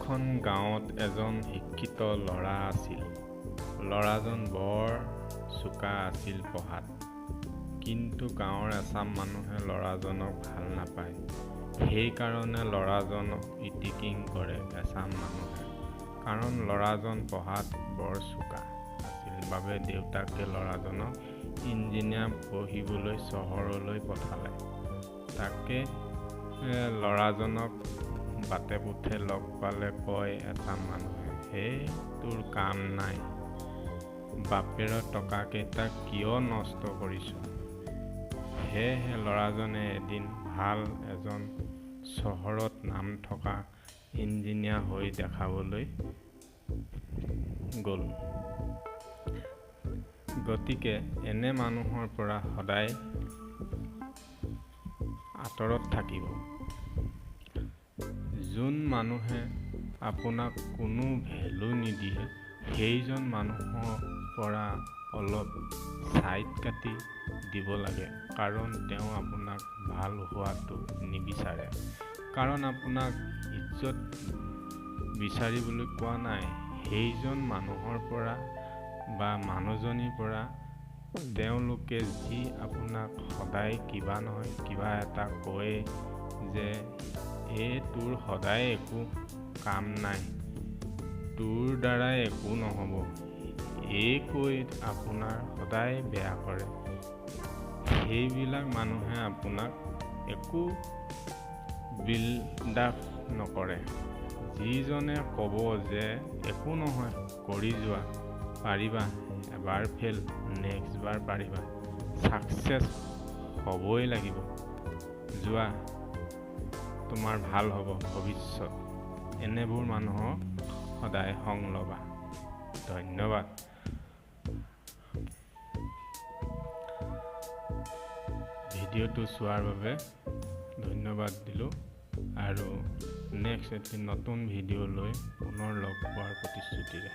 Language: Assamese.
এখন গাঁৱত এজন শিক্ষিত ল'ৰা আছিল। ল'ৰাজন বৰ চোকা আছিল পঢ়াত, কিন্তু গাঁৱৰ এচাম মানুহে ল'ৰাজনক ভাল নাপায়। সেইকাৰণে ল'ৰাজনক ইটিকিং কৰে এচাম মানুহে। কাৰণ ল'ৰাজন পঢ়াত বৰ চোকা আছিল বাবে দেউতাকে ল'ৰাজনক ইঞ্জিনিয়াৰ পঢ়িবলৈ চহৰলৈ পঠালে। তাকে ল'ৰাজনক বাটে পথে লগ পালে কয় এচাম মানুহে, হে তোৰ কাম নাই, বাপেৰ টকাকেইটা কিয় নষ্ট কৰিছ? সেয়েহে ল'ৰাজনে এদিন ভাল এজন চহৰত নাম থকা ইঞ্জিনিয়াৰ হৈ দেখাবলৈ গ'ল। গতিকে এনে মানুহৰ পৰা সদায় আঁতৰত থাকিব। যোন মানুহে আপোনাক কোনো ভেলু নিদিয়ে, সেইজন মানুহৰ পৰা অলপ ছাইড কাটি দিব লাগে। কাৰণ তেওঁ আপোনাক ভাল হোৱাটো নিবিচাৰে। কাৰণ আপোনাক ইজ্জত বিচাৰিবলৈ কোৱা নাই। সেইজন মানুহৰ পৰা বা মানুহজনীৰ পৰা তেওঁলোকে যি আপোনাক সদায় কিবা নহয় কিবা এটা কয় যে তোৰ সদায় একো কাম নাই, তোৰ দ্বাৰাই একো নহ'ব, কৈ আপোনাৰ সদায় বেয়া কৰে। সেইবিলাক মানুহে আপোনাক একো বিল্ডআপ নকৰে। যিজনে ক'ব যে একো নহয়, কৰি যোৱা, পাৰিবা, এবাৰ ফেল, নেক্সট বাৰ পাৰিবা, ছাকচেছ হ'বই লাগিব, যোৱা, তোমাৰ ভাল হ'ব ভৱিষ্যত, এনেবোৰ মানুহক সদায় সং ল'বা। ধন্যবাদ। ভিডিঅ'টো চোৱাৰ বাবে ধন্যবাদ দিলোঁ আৰু নেক্সট এটি নতুন ভিডিঅ' লৈ পুনৰ লগ পোৱাৰ প্ৰতিশ্ৰুতিৰে।